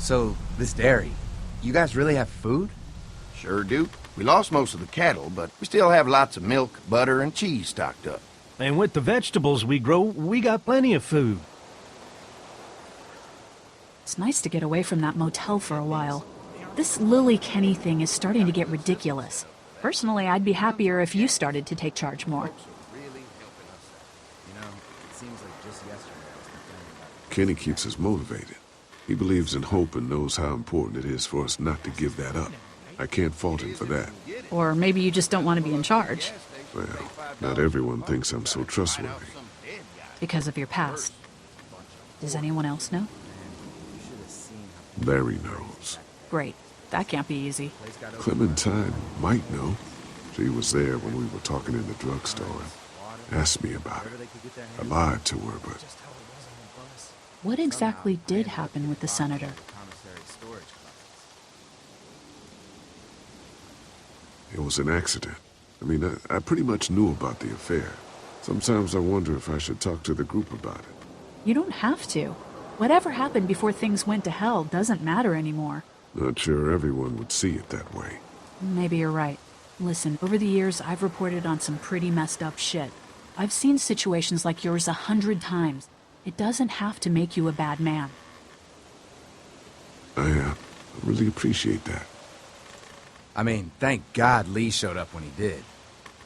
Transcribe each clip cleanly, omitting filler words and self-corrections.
So, this dairy, you guys really have food? Sure do. We lost most of the cattle, but we still have lots of milk, butter, and cheese stocked up. And with the vegetables we grow, we got plenty of food. It's nice to get away from that motel for a while. This Lily Kenny thing is starting to get ridiculous. Personally, I'd be happier if you started to take charge more. Kenny keeps us motivated. He believes in hope and knows how important it is for us not to give that up. I can't fault him for that. Or maybe you just don't want to be in charge. Well, not everyone thinks I'm so trustworthy. Because of your past. Does anyone else know? Larry knows. Great. That can't be easy. Clementine might know. She was there when we were talking in the drugstore and asked me about it. I lied to her, but... What exactly did happen with the senator? It was an accident. I mean, I pretty much knew about the affair. Sometimes I wonder if I should talk to the group about it. You don't have to. Whatever happened before things went to hell doesn't matter anymore. Not sure everyone would see it that way. Maybe you're right. Listen, over the years, I've reported on some pretty messed up shit. I've seen situations like yours 100 times. It doesn't have to make you a bad man. I really appreciate that. I mean, thank God Lee showed up when he did.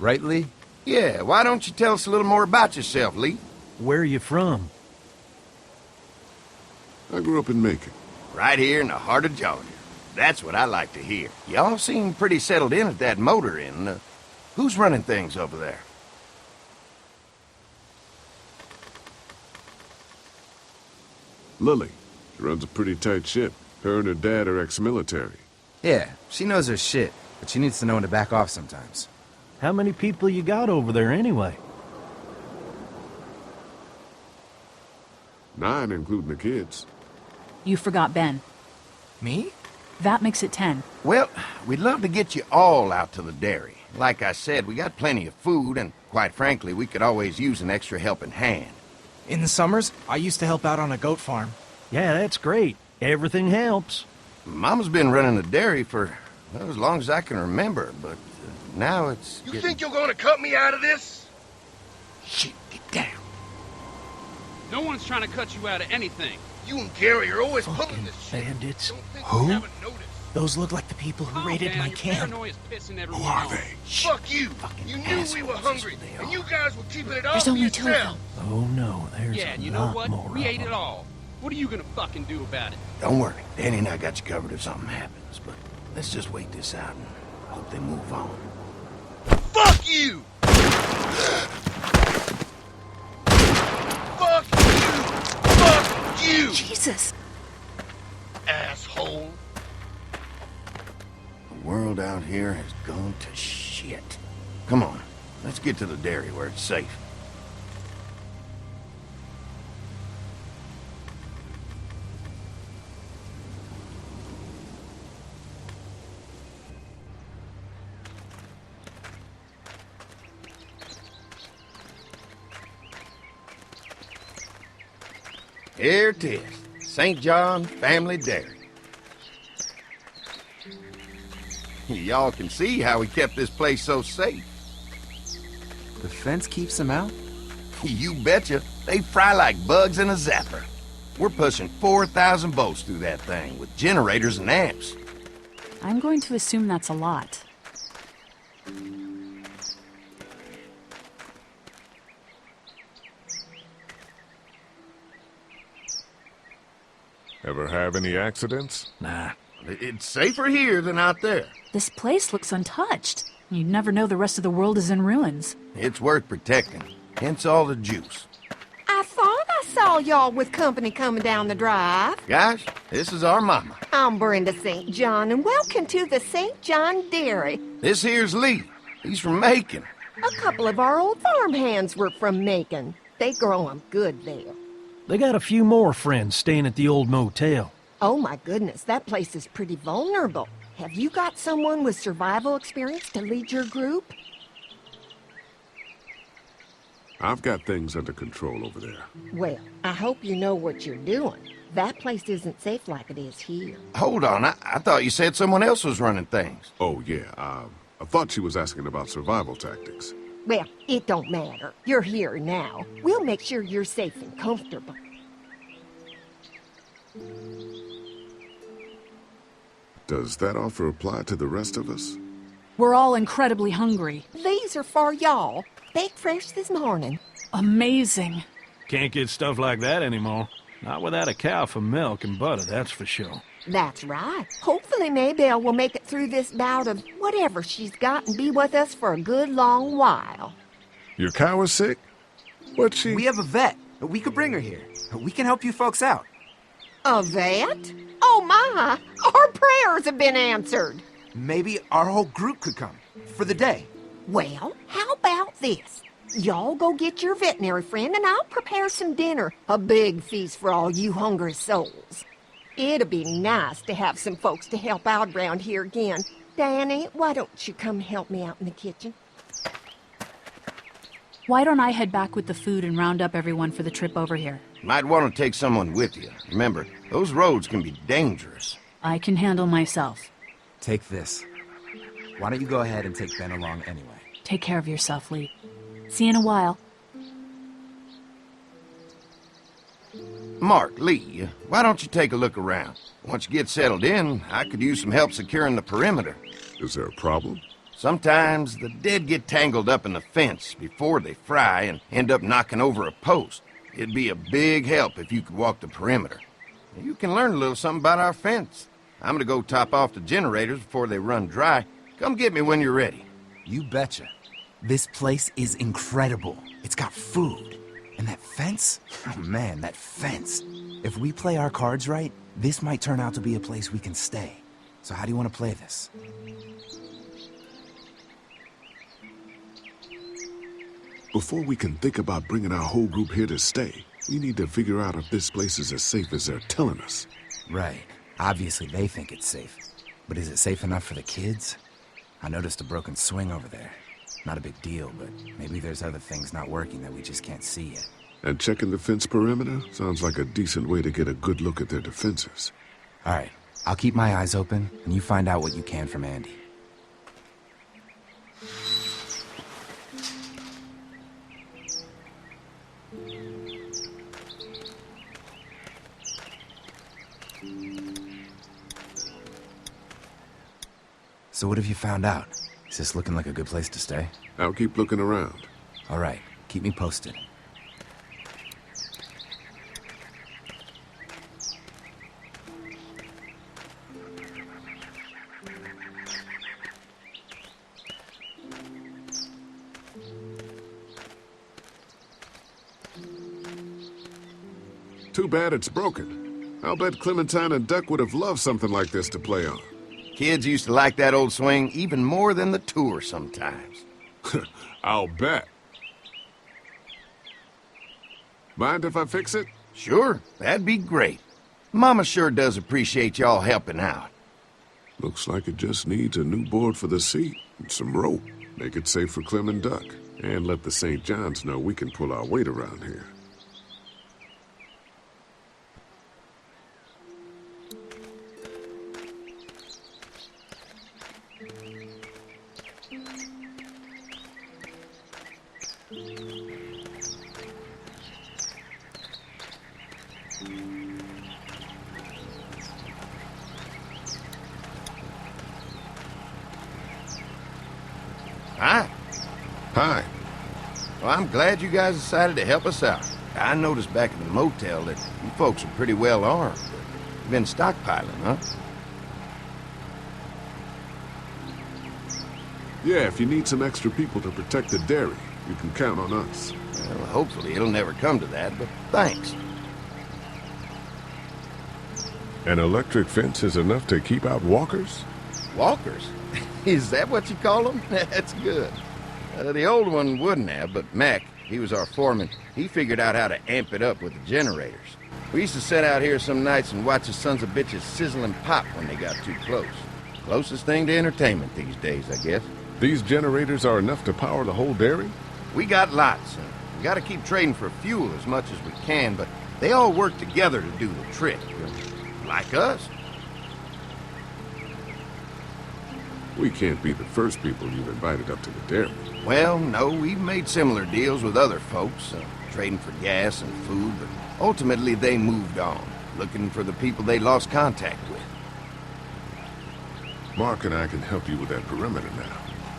Right, Lee? Yeah, why don't you tell us a little more about yourself, Lee? Where are you from? I grew up in Macon. Right here in the heart of Georgia. That's what I like to hear. Y'all seem pretty settled in at that motor inn. Who's running things over there? Lily. She runs a pretty tight ship. Her and her dad are ex-military. Yeah, she knows her shit, but she needs to know when to back off sometimes. How many people you got over there anyway? 9, including the kids. You forgot Ben. Me? That makes it 10. Well, we'd love to get you all out to the dairy. Like I said, we got plenty of food, and quite frankly, we could always use an extra helping hand. In the summers, I used to help out on a goat farm. Yeah, that's great. Everything helps. Mama's been running the dairy for, well, as long as I can remember, but now it's You think you're gonna cut me out of this? Shit, get down. No one's trying to cut you out of anything. You and Gary are always pulling this shit. Bandits. Don't think Who? you haven't noticed. Those look like the people who raided my Your camp. paranoia's pissing Who everyone are off. they? Fuck you! You knew we were hungry, and you guys were keeping it all There's for only 2 of yourself. them. Oh no, there's Yeah, a and you know lot what? more We of ate it them. all. What are you gonna fucking do about it? Don't worry, Danny and I got you covered if something happens, but let's just wait this out and hope they move on. Fuck you! Fuck you! Fuck you! Jesus! Asshole! The world out here has gone to shit. Come on, let's get to the dairy where it's safe. Here it is, St. John Family Dairy. Y'all can see how we kept this place so safe. The fence keeps them out? You betcha. They fry like bugs in a zapper. We're pushing 4,000 volts through that thing with generators and amps. I'm going to assume that's a lot. Ever have any accidents? Nah. It's safer here than out there. This place looks untouched. You'd never know the rest of the world is in ruins. It's worth protecting, hence all the juice. I thought I saw y'all with company coming down the drive. Guys, this is our mama. I'm Brenda St. John, and welcome to the St. John Dairy. This here's Lee. He's from Macon. A couple of our old farm hands were from Macon. They grow 'em good there. They got a few more friends staying at the old motel. Oh my goodness, that place is pretty vulnerable. Have you got someone with survival experience to lead your group? I've got things under control over there. Well, I hope you know what you're doing. That place isn't safe like it is here. Hold on, I thought you said someone else was running things. Oh, yeah, I thought she was asking about survival tactics. Well, it don't matter. You're here now. We'll make sure you're safe and comfortable. Does that offer apply to the rest of us? We're all incredibly hungry. These are for y'all. Baked fresh this morning. Amazing. Can't get stuff like that anymore. Not without a cow for milk and butter, that's for sure. That's right. Hopefully Maybelle will make it through this bout of whatever she's got and be with us for a good long while. Your cow is sick? What's she... We have a vet. We could bring her here. We can help you folks out. A vet? Oh my! Our prayers have been answered. Maybe our whole group could come. For the day. Well, how about this? Y'all go get your veterinary friend and I'll prepare some dinner. A big feast for all you hungry souls. It'd be nice to have some folks to help out around here again. Danny, why don't you come help me out in the kitchen? Why don't I head back with the food and round up everyone for the trip over here? Might want to take someone with you. Remember, those roads can be dangerous. I can handle myself. Take this. Why don't you go ahead and take Ben along anyway? Take care of yourself, Lee. See you in a while. Mark, Lee, why don't you take a look around? Once you get settled in, I could use some help securing the perimeter. Is there a problem? Sometimes the dead get tangled up in the fence before they fry and end up knocking over a post. It'd be a big help if you could walk the perimeter. You can learn a little something about our fence. I'm gonna go top off the generators before they run dry. Come get me when you're ready. You betcha. This place is incredible. It's got food. And that fence? Oh man, that fence. If we play our cards right, this might turn out to be a place we can stay. So how do you want to play this? Before we can think about bringing our whole group here to stay, we need to figure out if this place is as safe as they're telling us. Right. Obviously they think it's safe. But is it safe enough for the kids? I noticed a broken swing over there. Not a big deal, but maybe there's other things not working that we just can't see yet. And checking the fence perimeter sounds like a decent way to get a good look at their defenses. All right. I'll keep my eyes open, and you find out what you can from Andy. So what have you found out? Is this looking like a good place to stay? I'll keep looking around. All right. Keep me posted. Too bad it's broken. I'll bet Clementine and Duck would have loved something like this to play on. Kids used to like that old swing even more than the tour sometimes. I'll bet. Mind if I fix it? Sure, that'd be great. Mama sure does appreciate y'all helping out. Looks like it just needs a new board for the seat and some rope. Make it safe for Clem and Duck. And let the St. John's know we can pull our weight around here. Hi. Hi. Well, I'm glad you guys decided to help us out. I noticed back at the motel that you folks are pretty well armed. You've been stockpiling, huh? Yeah, if you need some extra people to protect the dairy, you can count on us. Well, hopefully it'll never come to that, but thanks. An electric fence is enough to keep out walkers? Walkers? Is that what you call them? That's good. The old one wouldn't have, but Mac, he was our foreman, he figured out how to amp it up with the generators. We used to sit out here some nights and watch the sons of bitches sizzle and pop when they got too close. Closest thing to entertainment these days, I guess. These generators are enough to power the whole dairy? We got lots, and We gotta keep trading for fuel as much as we can, but they all work together to do the trick. Like us. We can't be the first people you've invited up to the dairy. Well, no, we've made similar deals with other folks, trading for gas and food, but ultimately they moved on, looking for the people they lost contact with. Mark and I can help you with that perimeter now.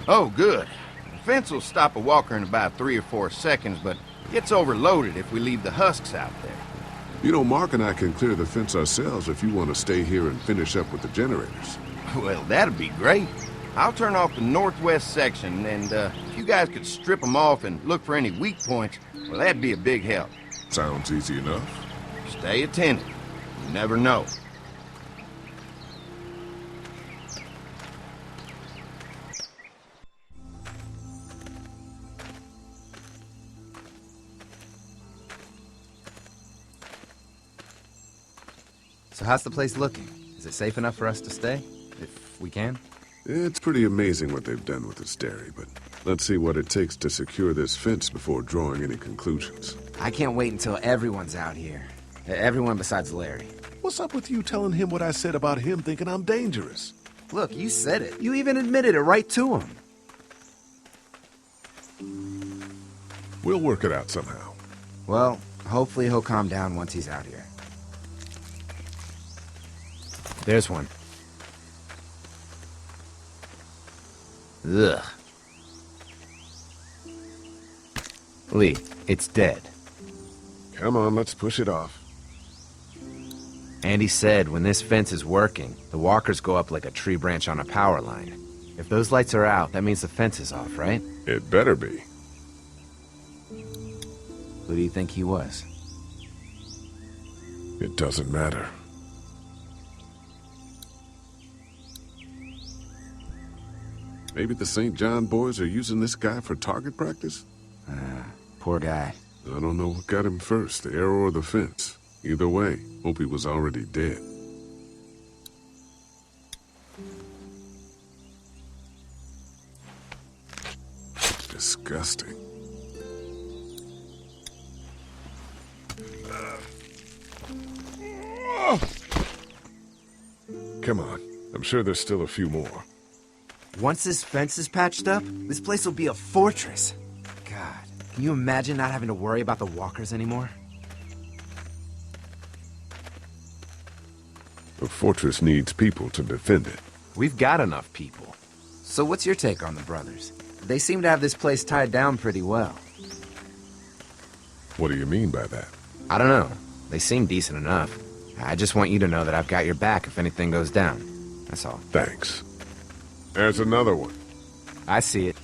Oh, good. The fence will stop a walker in about 3 or 4 seconds, but it gets overloaded if we leave the husks out there. You know, Mark and I can clear the fence ourselves if you want to stay here and finish up with the generators. Well, that'd be great. I'll turn off the northwest section, and if you guys could strip them off and look for any weak points, well, that'd be a big help. Sounds easy enough. Stay attentive. You never know. So how's the place looking? Is it safe enough for us to stay? If we can? It's pretty amazing what they've done with this dairy, but let's see what it takes to secure this fence before drawing any conclusions. I can't wait until everyone's out here. Everyone besides Larry. What's up with you telling him what I said about him thinking I'm dangerous? Look, you said it. You even admitted it right to him. We'll work it out somehow. Well, hopefully he'll calm down once he's out here. There's one. Ugh. Lee, it's dead. Come on, let's push it off. Andy said when this fence is working, the walkers go up like a tree branch on a power line. If those lights are out, that means the fence is off, right? It better be. Who do you think he was? It doesn't matter. Maybe the St. John boys are using this guy for target practice? Poor guy. I don't know what got him first, the arrow or the fence. Either way, hope he was already dead. Disgusting. Come on, I'm sure there's still a few more. Once this fence is patched up, this place will be a fortress. God, can you imagine not having to worry about the walkers anymore? A fortress needs people to defend it. We've got enough people. So what's your take on the brothers? They seem to have this place tied down pretty well. What do you mean by that? I don't know. They seem decent enough. I just want you to know that I've got your back if anything goes down. That's all. Thanks. There's another one. I see it.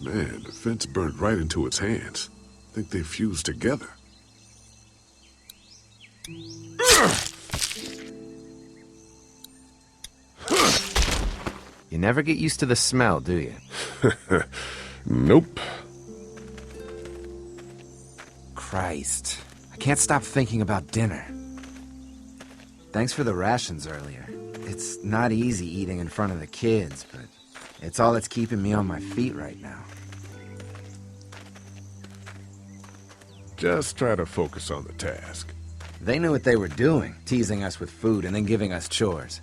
Man, the fence burned right into its hands. I think they fused together. You never get used to the smell, do you? Nope. Christ. I can't stop thinking about dinner. Thanks for the rations earlier. It's not easy eating in front of the kids, but it's all that's keeping me on my feet right now. Just try to focus on the task. They knew what they were doing, teasing us with food and then giving us chores.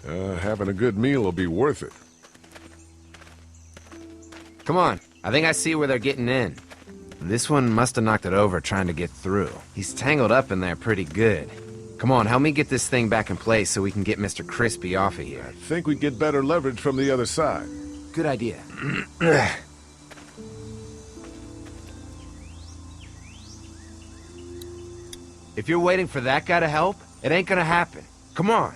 Having a good meal will be worth it. Come on, I think I see where they're getting in. This one must have knocked it over trying to get through. He's tangled up in there pretty good. Come on, help me get this thing back in place so we can get Mr. Crispy off of here. I think we'd get better leverage from the other side. Good idea. If you're waiting for that guy to help, it ain't gonna happen. Come on.